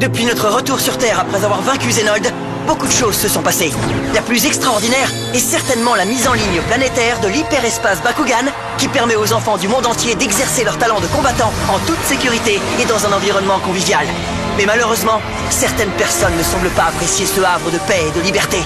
Depuis notre retour sur Terre après avoir vaincu Zenold, beaucoup de choses se sont passées. La plus extraordinaire est certainement la mise en ligne planétaire de l'hyperespace Bakugan, qui permet aux enfants du monde entier d'exercer leur talent de combattant en toute sécurité et dans un environnement convivial. Mais malheureusement, certaines personnes ne semblent pas apprécier ce havre de paix et de liberté.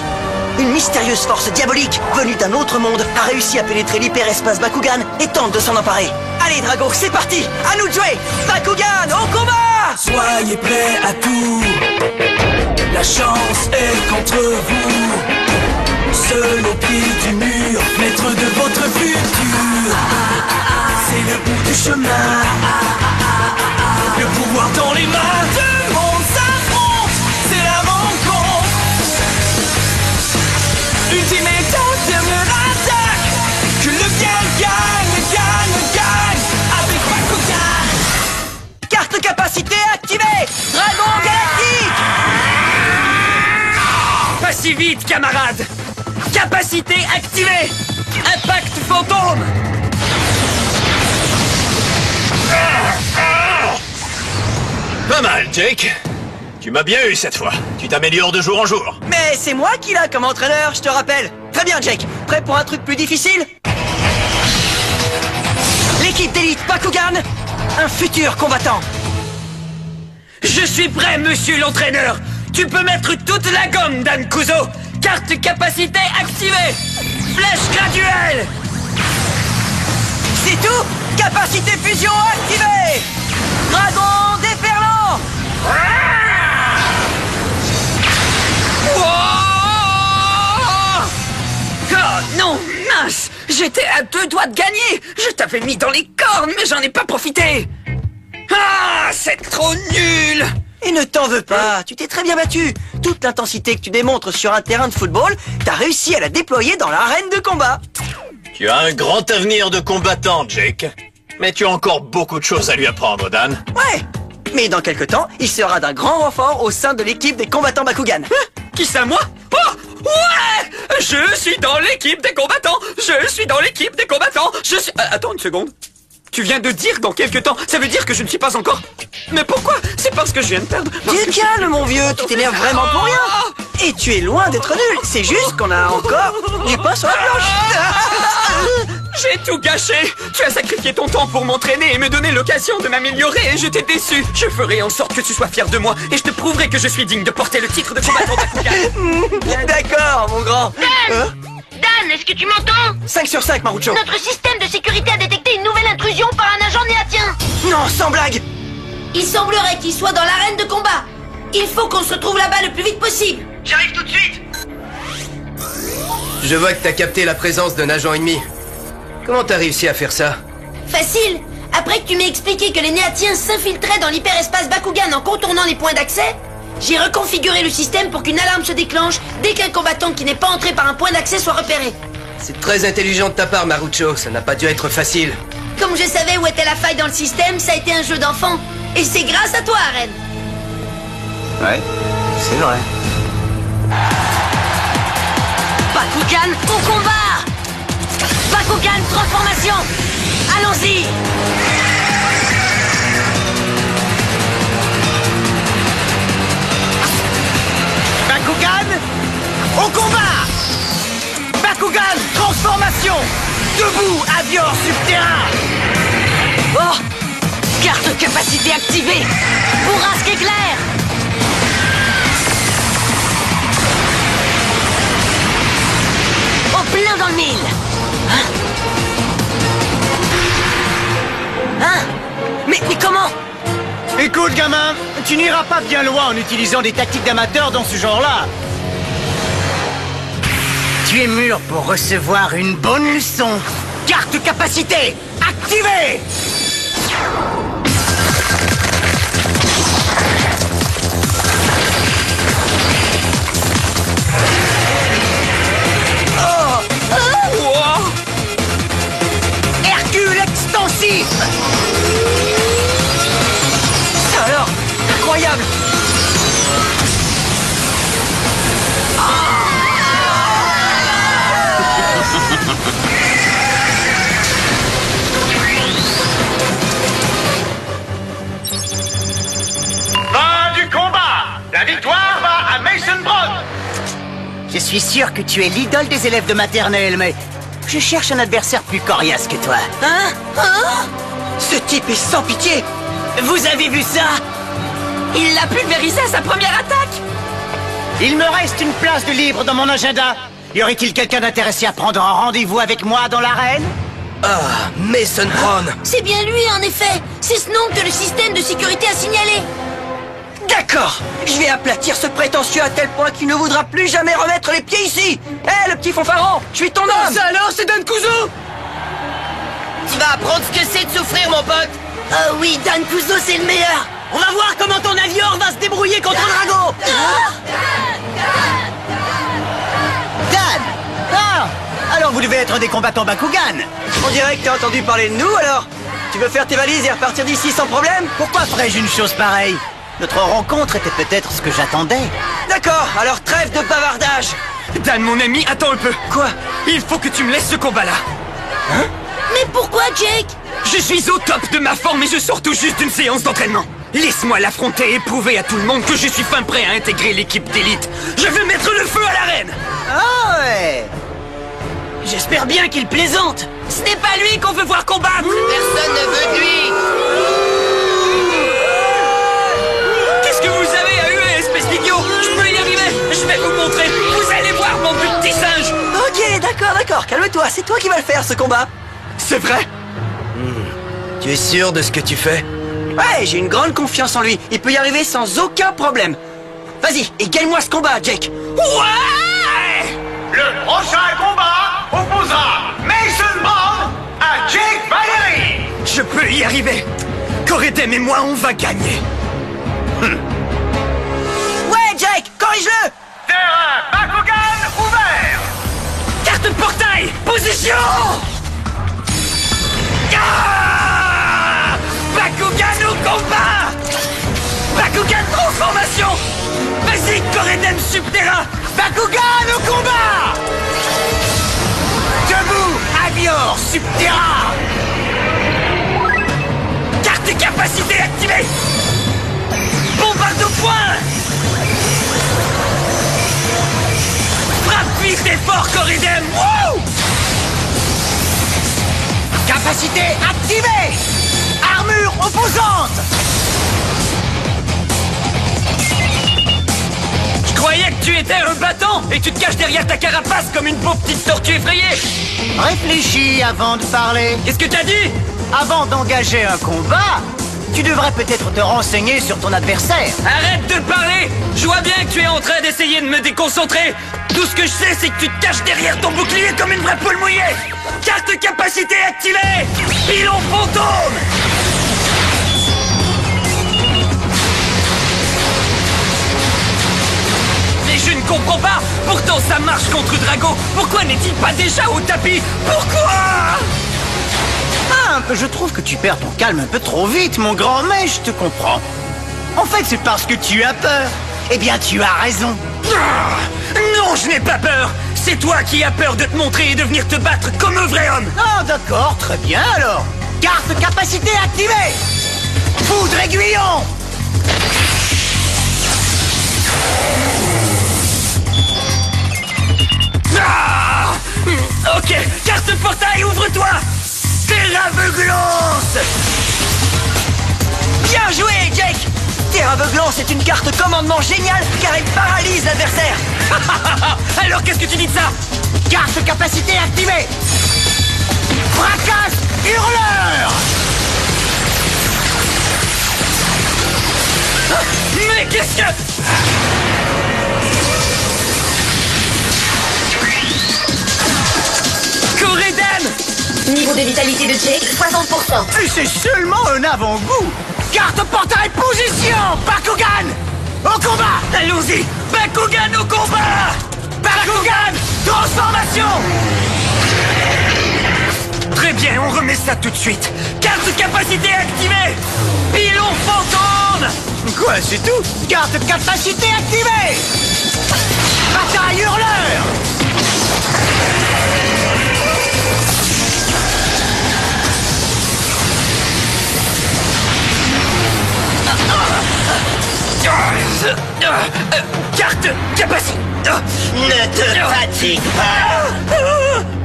Une mystérieuse force diabolique, venue d'un autre monde, a réussi à pénétrer l'hyperespace Bakugan et tente de s'en emparer. Allez Drago, c'est parti! À nous de jouer! Bakugan, au combat! Soyez prêts à tout. La chance est contre vous. Seul au pied du mur, maître de votre futur. C'est le bout du chemin. Le pouvoir dans les mains. Deux mondes s'affrontent. C'est la rencontre. Ultimate dernière attaque. Que le bien gagne, gagne, gagne. Avec Bakugan. Carte capacité activée! Dragon galactique! Pas si vite, camarade! Capacité activée! Impact fantôme! Pas mal, Jake. Tu m'as bien eu cette fois. Tu t'améliores de jour en jour. Mais c'est moi qui l'a comme entraîneur, je te rappelle. Très bien, Jake. Prêt pour un truc plus difficile? L'équipe d'élite Bakugan, un futur combattant. Je suis prêt, monsieur l'entraîneur! Tu peux mettre toute la gomme, Dan Kuzo! Carte capacité activée! Flèche graduelle! C'est tout? Capacité fusion activée! Dragon déferlant! Oh non, mince! J'étais à 2 doigts de gagner! Je t'avais mis dans les cornes, mais j'en ai pas profité! Ah, c'est trop nul! Et ne t'en veux pas, tu t'es très bien battu. Toute l'intensité que tu démontres sur un terrain de football, t'as réussi à la déployer dans l'arène de combat. Tu as un grand avenir de combattant, Jake. Mais tu as encore beaucoup de choses à lui apprendre, Dan. Ouais, mais dans quelques temps, il sera d'un grand renfort au sein de l'équipe des combattants Bakugan. Qui ça, moi? Oh! Ouais! Je suis dans l'équipe des combattants! Je suis dans l'équipe des combattants! Je suis... attends une seconde. Tu viens de dire dans quelques temps, ça veut dire que je ne suis pas encore... Mais pourquoi? C'est parce que je viens de perdre... Tu calme, mon vieux, tu t'énerves vraiment pour rien. Et tu es loin d'être nul, c'est juste qu'on a encore du pain sur la planche. J'ai tout gâché! Tu as sacrifié ton temps pour m'entraîner et me donner l'occasion de m'améliorer et je t'ai déçu! Je ferai en sorte que tu sois fier de moi et je te prouverai que je suis digne de porter le titre de combattant Bakugan! D'accord, mon grand. Dan, est-ce que tu m'entends? 5 sur 5, Marucho. Notre système de sécurité a détecté une nouvelle intrusion par un agent néatien. Non, sans blague. Il semblerait qu'il soit dans l'arène de combat. Il faut qu'on se retrouve là-bas le plus vite possible. J'arrive tout de suite. Je vois que t'as capté la présence d'un agent ennemi. Comment t'as réussi à faire ça? Facile. Après que tu m'aies expliqué que les néatiens s'infiltraient dans l'hyperespace Bakugan en contournant les points d'accès, j'ai reconfiguré le système pour qu'une alarme se déclenche dès qu'un combattant qui n'est pas entré par un point d'accès soit repéré. C'est très intelligent de ta part, Marucho. Ça n'a pas dû être facile. Comme je savais où était la faille dans le système, ça a été un jeu d'enfant. Et c'est grâce à toi, Aren. Ouais, c'est vrai. Bakugan au combat! Bakugan transformation! Allons-y! Bakugan, au combat! Bakugan, transformation! Debout, avion subterrain! Oh! Carte capacité activée! Bourrasque éclair! Au plein dans le mille! Hein? Mais comment? Écoute, gamin, tu n'iras pas bien loin en utilisant des tactiques d'amateurs dans ce genre-là. Tu es mûr pour recevoir une bonne leçon. Carte capacité activée! Hercule extensif! Ça alors, incroyable! Fin du combat! Je suis sûr que tu es l'idole des élèves de maternelle, mais je cherche un adversaire plus coriace que toi. Hein? Ce type est sans pitié. Vous avez vu ça? Il l'a pulvérisé à sa première attaque. Il me reste une place de libre dans mon agenda. Y aurait-il quelqu'un d'intéressé à prendre un rendez-vous avec moi dans l'arène? Ah, Mason Brown. C'est bien lui, en effet. C'est ce nom que le système de sécurité a signalé. D'accord. Je vais aplatir ce prétentieux à tel point qu'il ne voudra plus jamais remettre les pieds ici. Hé, le petit fanfaron, je suis ton homme. Ça alors, c'est Dan Kuzo. Tu vas apprendre ce que c'est de souffrir, mon pote. Oh oui, Dan Kuzo, c'est le meilleur. On va voir comment ton avion va se débrouiller contre Drago. Dan! Ah! Alors vous devez être des combattants Bakugan. On dirait que t'as entendu parler de nous, alors. Tu veux faire tes valises et repartir d'ici sans problème? Pourquoi ferais-je une chose pareille? Notre rencontre était peut-être ce que j'attendais. D'accord, alors trêve de bavardage. Dan, mon ami, attends un peu. Quoi? Il faut que tu me laisses ce combat-là. Mais pourquoi, Jake? Je suis au top de ma forme et je sors tout juste d'une séance d'entraînement. Laisse-moi l'affronter et prouver à tout le monde que je suis fin prêt à intégrer l'équipe d'élite. Je veux mettre le feu à l'arène. Ah ouais! J'espère bien qu'il plaisante. Ce n'est pas lui qu'on veut voir combattre. Personne ne veut de lui. Qu'est-ce que vous avez à huer, espèce d'idiot? Je peux y arriver. Je vais vous montrer. Vous allez voir, mon petit singe. Ok, d'accord, calme-toi. C'est toi qui vas le faire, ce combat. C'est vrai? Tu es sûr de ce que tu fais? Ouais, j'ai une grande confiance en lui. Il peut y arriver sans aucun problème. Vas-y, et gagne-moi ce combat, Jake. Ouais! Le prochain combat opposera Mason Brown à Jake Valerie. Je peux y arriver. Coredem et moi, on va gagner. Ouais, Jake, corrige-le. Terrain Bakugan ouvert. Carte portail! Position! Ah! Bakugan au combat! Bakugan transformation! Vas-y, Coredem Subterra! Bakugan au combat! Debout, Avior, Subterra! Carte capacité activée! Bombarde au point! Frappe vite et fort, Coredem! Wouh! Capacité activée! Armure opposante! Je croyais que tu étais un battant et tu te caches derrière ta carapace comme une pauvre petite tortue effrayée! Réfléchis avant de parler. Qu'est-ce que t'as dit? Avant d'engager un combat, tu devrais peut-être te renseigner sur ton adversaire. Arrête de parler! Je vois bien que tu es en train d'essayer de me déconcentrer! Tout ce que je sais, c'est que tu te caches derrière ton bouclier comme une vraie poule mouillée! Carte capacité activée! Pilon fantôme! Mais je ne comprends pas! Pourtant ça marche contre Drago! Pourquoi n'est-il pas déjà au tapis? Pourquoi? Ah, je trouve que tu perds ton calme un peu trop vite, mon grand, mais je te comprends. En fait, c'est parce que tu as peur. Eh bien, tu as raison. Ah, non, je n'ai pas peur! C'est toi qui as peur de te montrer et de venir te battre comme un vrai homme! Ah, d'accord, très bien alors. Carte capacité activée. Foudre aiguillon. Ah! Ok, carte portail, ouvre-toi! Terraveuglance! Bien joué, Jake. Terraveuglance c'est une carte commandement géniale car elle paralyse l'adversaire. Alors qu'est-ce que tu dis de ça? Carte capacité activée. Fracasse hurleur. Mais qu'est-ce que... Coredem! Niveau de vitalité de Jake, 60%. Et c'est seulement un avant-goût. Carte portail position. Bakugan au combat. Allons-y! Bakugan au combat! Bakugan transformation. Très bien, on remet ça tout de suite. Carte capacité activée! Pilon fantôme! Quoi, c'est tout? Carte capacité activée. Bataille hurleur. Carte capacité. Ne te fatigue pas.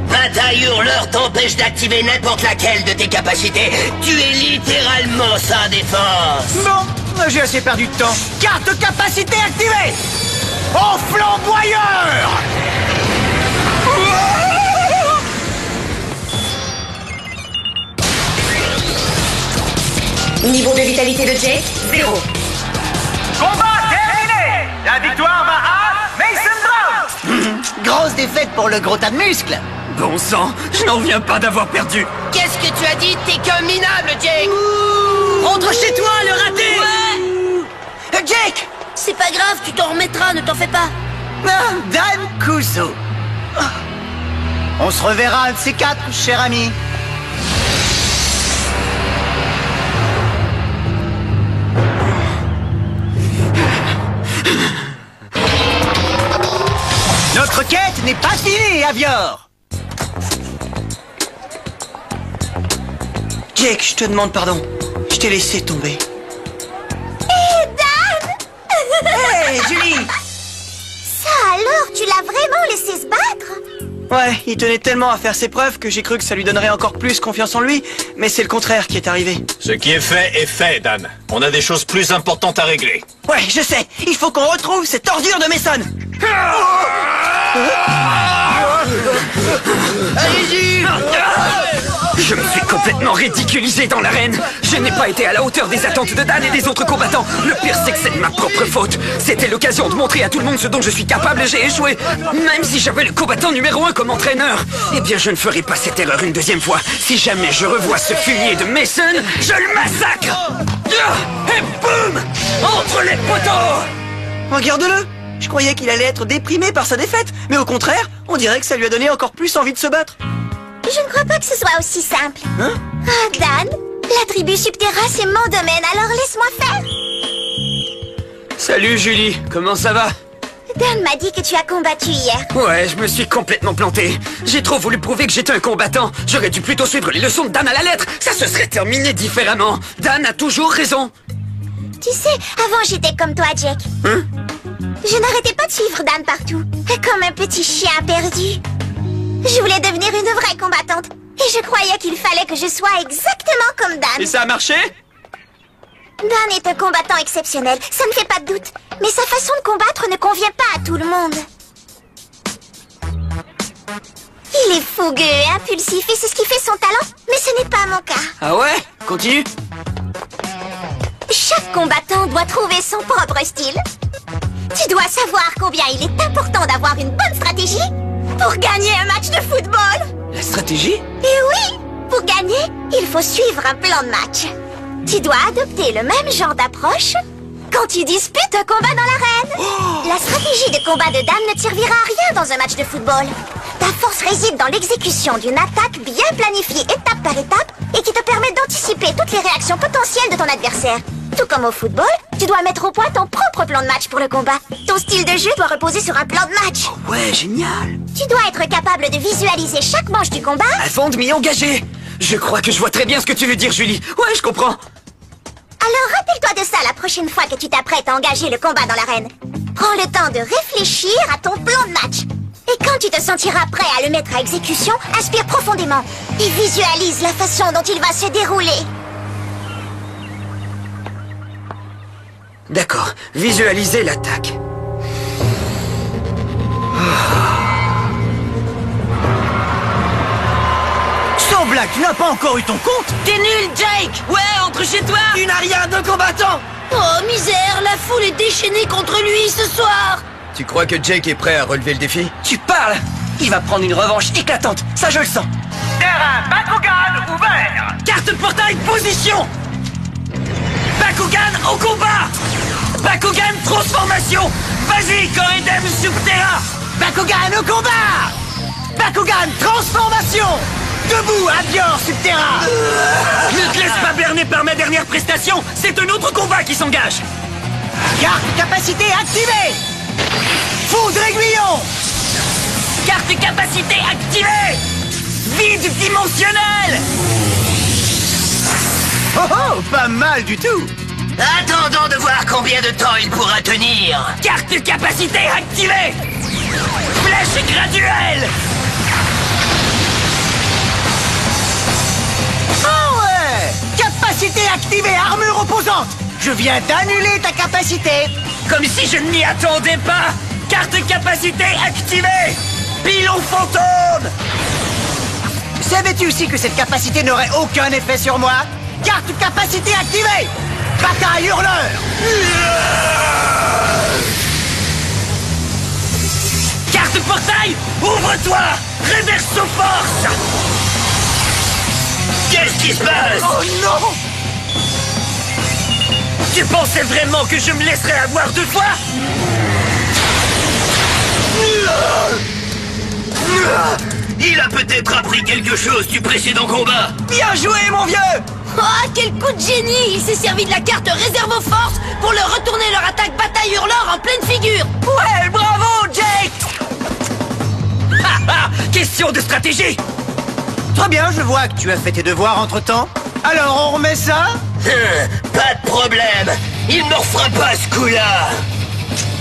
Bataille hurleur t'empêche d'activer n'importe laquelle de tes capacités. Tu es littéralement sans défense. Bon, j'ai assez perdu de temps. Carte capacité activée. Au flamboyeur. Niveau de vitalité de Jake, 0. Combat terminé. La victoire va à Mason Brown. Grosse défaite pour le gros tas de muscles. Bon sang, je n'en reviens pas d'avoir perdu. Qu'est-ce que tu as dit? T'es qu'un minable, Jake. Rentre chez toi, le raté. Ouais. Jake. C'est pas grave, tu t'en remettras, ne t'en fais pas. Ah, Dan Kuzo. On se reverra un de ces quatre, cher ami. Notre quête n'est pas finie, Avior. Jake, je te demande pardon. Je t'ai laissé tomber. Hey, Julie! Ça alors, tu l'as vraiment laissé se battre? Ouais, il tenait tellement à faire ses preuves que j'ai cru que ça lui donnerait encore plus confiance en lui, mais c'est le contraire qui est arrivé. Ce qui est fait, Dan. On a des choses plus importantes à régler. Ouais, je sais, il faut qu'on retrouve cette ordure de Mason. Allez-y! Je me suis complètement ridiculisé dans l'arène. Je n'ai pas été à la hauteur des attentes de Dan et des autres combattants. Le pire, c'est que c'est de ma propre faute. C'était l'occasion de montrer à tout le monde ce dont je suis capable et j'ai échoué. Même si j'avais le combattant numéro 1 comme entraîneur. Eh bien, je ne ferai pas cette erreur une deuxième fois. Si jamais je revois ce fumier de Mason, je le massacre. Et boum! Entre les poteaux! Regarde-le. Je croyais qu'il allait être déprimé par sa défaite, mais au contraire, on dirait que ça lui a donné encore plus envie de se battre. Je ne crois pas que ce soit aussi simple. Hein? Ah, Dan, la tribu Subterra, c'est mon domaine, alors laisse-moi faire. Salut Julie, comment ça va? Dan m'a dit que tu as combattu hier. Ouais, je me suis complètement planté. J'ai trop voulu prouver que j'étais un combattant. J'aurais dû plutôt suivre les leçons de Dan à la lettre. Ça se serait terminé différemment. Dan a toujours raison. Tu sais, avant j'étais comme toi, Jake. Hein? Je n'arrêtais pas de suivre Dan partout, comme un petit chien perdu. Je voulais devenir une vraie combattante, et je croyais qu'il fallait que je sois exactement comme Dan. Et ça a marché? Dan est un combattant exceptionnel, ça ne fait pas de doute. Mais sa façon de combattre ne convient pas à tout le monde. Il est fougueux et impulsif, et c'est ce qui fait son talent, mais ce n'est pas mon cas. Ah ouais? Continue. Chaque combattant doit trouver son propre style. Tu dois savoir combien il est important d'avoir une bonne stratégie pour gagner un match de football. La stratégie? Et oui, pour gagner, il faut suivre un plan de match. Tu dois adopter le même genre d'approche quand tu disputes un combat dans l'arène. La stratégie de combat de Dan ne te servira à rien dans un match de football. Ta force réside dans l'exécution d'une attaque bien planifiée étape par étape et qui te permet d'anticiper toutes les réactions potentielles de ton adversaire. Tout comme au football, tu dois mettre au point ton propre plan de match pour le combat. Ton style de jeu doit reposer sur un plan de match. Oh ouais, génial. Tu dois être capable de visualiser chaque manche du combat. Avant de m'y engager. Je crois que je vois très bien ce que tu veux dire, Julie. Ouais, je comprends. Alors rappelle-toi de ça la prochaine fois que tu t'apprêtes à engager le combat dans l'arène. Prends le temps de réfléchir à ton plan de match. Et quand tu te sentiras prêt à le mettre à exécution, inspire profondément et visualise la façon dont il va se dérouler. D'accord, visualiser l'attaque. Sans blague, tu n'as pas encore eu ton compte? T'es nul, Jake. Ouais, entre chez toi. Tu n'as rien de combattant. Oh, misère, la foule est déchaînée contre lui ce soir. Tu crois que Jake est prêt à relever le défi? Tu parles. Il va prendre une revanche éclatante, ça je le sens. Terrain Bakugan ouvert. Carte portail, position. Bakugan au combat. Bakugan transformation. Vas-y, Corridem Subterra. Bakugan au combat! Bakugan transformation! Debout, Avior Subterra! Ne te laisse pas berner par ma dernière prestation. C'est un autre combat qui s'engage. Carte capacité activée! Foudre aiguillon! Carte capacité activée. Vide dimensionnel. Oh oh, pas mal du tout! Attendons de voir combien de temps il pourra tenir. Carte de capacité activée. Flèche graduelle. Ah ouais! Capacité activée, armure opposante! Je viens d'annuler ta capacité! Comme si je ne m'y attendais pas. Carte de capacité activée. Pilon fantôme. Savais-tu aussi que cette capacité n'aurait aucun effet sur moi? Carte capacité activée! Bataille hurleur! Carte portail, ouvre-toi. Réverso force. Qu'est-ce qui se passe? Oh non! Tu pensais vraiment que je me laisserais avoir deux fois? Il a peut-être appris quelque chose du précédent combat. Bien joué, mon vieux! Oh, quel coup de génie! Il s'est servi de la carte réserve aux forces pour leur retourner leur attaque bataille hurleur en pleine figure! Ouais, bravo, Jake! Question de stratégie. Très bien, je vois que tu as fait tes devoirs entre-temps. Alors, on remet ça? Pas de problème. Il ne me refera pas ce coup-là.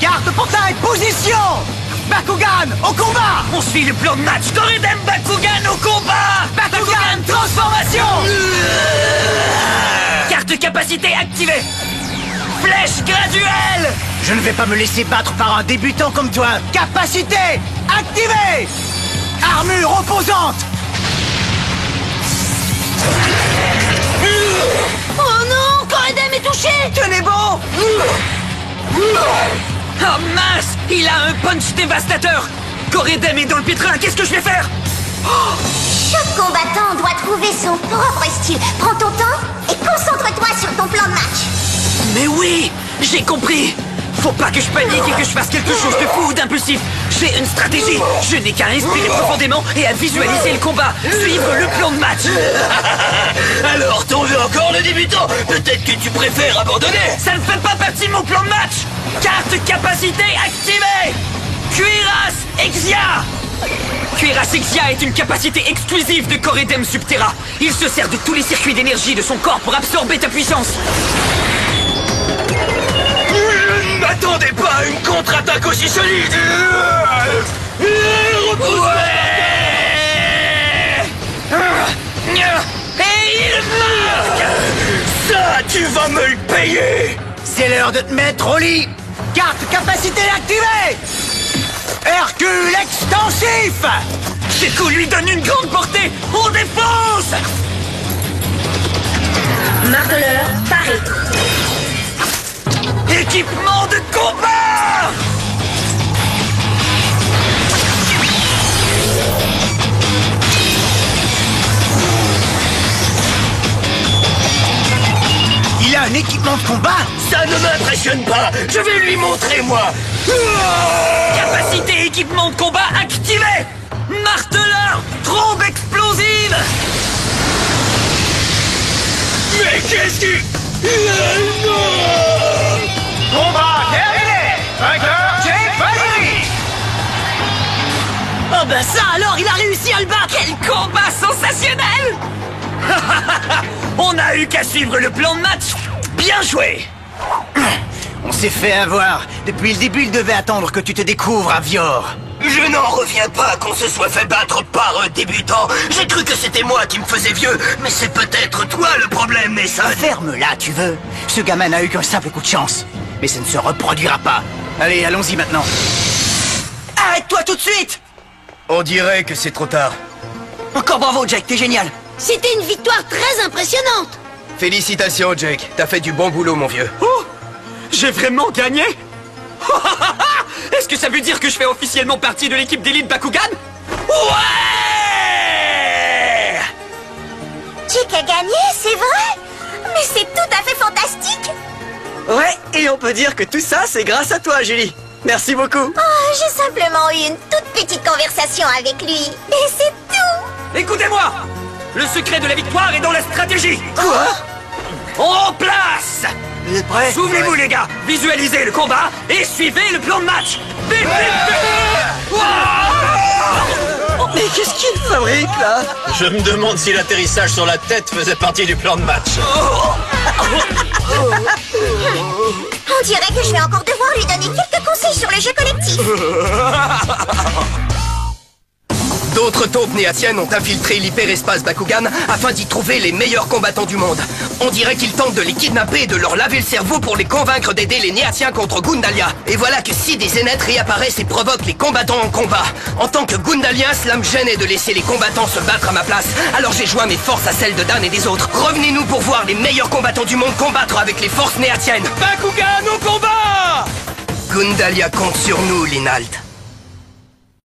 Carte portail, position! Bakugan, au combat! On suit le plan de match. Corridem Bakugan au combat. Bakugan, transformation! Carte de capacité activée. Flèche graduelle. Je ne vais pas me laisser battre par un débutant comme toi. Capacité activée! Armure opposante! Oh non! Corridem est touché! Tenez bon! Oh mince! Il a un punch dévastateur. Corridem est dans le pétrin. Qu'est-ce que je vais faire? Chaque combattant doit trouver son propre style. Prends ton temps et concentre-toi sur ton plan de match. Mais oui! J'ai compris. Faut pas que je panique et que je fasse quelque chose de fou ou d'impulsif. J'ai une stratégie. Je n'ai qu'à respirer profondément et à visualiser le combat. Suivre le plan de match. Alors, t'en veux encore le débutant? Peut-être que tu préfères abandonner. Ça ne fait pas partie de mon plan de match. Carte capacité activée. Cuirasse Exia. Cuirasse Exia est une capacité exclusive de Corridem Subterra. Il se sert de tous les circuits d'énergie de son corps pour absorber ta puissance. N'attendez pas à une contre-attaque aussi solide. Et il marque. Ça, tu vas me le payer. C'est l'heure de te mettre au lit! Carte capacité activée! Hercule extensif! Ces coups lui donnent une grande portée. On défonce. Marteleur, paré. Équipement de combat. Il a un équipement de combat? Ça ne m'impressionne pas. Je vais lui montrer, moi. Capacité équipement de combat activée. Marteleur, trombe explosive. Mais qu'est-ce qui... Combat terminé! Vainqueur, Jake Valley! Oh ben ça alors, il a réussi à le battre! Quel combat sensationnel. On n'a eu qu'à suivre le plan de match. Bien joué. On s'est fait avoir. Depuis le début, il devait attendre que tu te découvres à Vior. Je n'en reviens pas qu'on se soit fait battre par un débutant. J'ai cru que c'était moi qui me faisais vieux, mais c'est peut-être toi le problème, Mason. Ferme-la, tu veux. Ce gamin n'a eu qu'un simple coup de chance. Mais ça ne se reproduira pas. Allez, allons-y maintenant. Arrête-toi tout de suite! On dirait que c'est trop tard. Encore bravo, Jake, t'es génial! C'était une victoire très impressionnante! Félicitations, Jake. T'as fait du bon boulot, mon vieux. Oh! J'ai vraiment gagné? Est-ce que ça veut dire que je fais officiellement partie de l'équipe d'élite Bakugan? Ouais. Jake a gagné, c'est vrai? Mais c'est tout à fait fantastique! Ouais, et on peut dire que tout ça, c'est grâce à toi, Julie. Merci beaucoup. Oh, j'ai simplement eu une toute petite conversation avec lui. Et c'est tout! Écoutez-moi. Le secret de la victoire est dans la stratégie. Quoi? En place. Vous êtes prêts? Souvenez-vous, les gars, visualisez le combat et suivez le plan de match. Vite, vite, vite. Wow. Mais qu'est-ce qu'il fabrique, là? Je me demande si l'atterrissage sur la tête faisait partie du plan de match. On dirait que je vais encore devoir lui donner quelques conseils sur le jeu collectif. D'autres taupes néatiennes ont infiltré l'hyperespace Bakugan afin d'y trouver les meilleurs combattants du monde. On dirait qu'ils tentent de les kidnapper et de leur laver le cerveau pour les convaincre d'aider les Néatiens contre Gundalia. Et voilà que si des Zénètes réapparaissent et provoquent les combattants en combat. En tant que Gundalien, cela me gênait de laisser les combattants se battre à ma place. Alors j'ai joint mes forces à celles de Dan et des autres. Revenez-nous pour voir les meilleurs combattants du monde combattre avec les forces néatiennes. Bakugan au combat! Gundalia compte sur nous, Linald.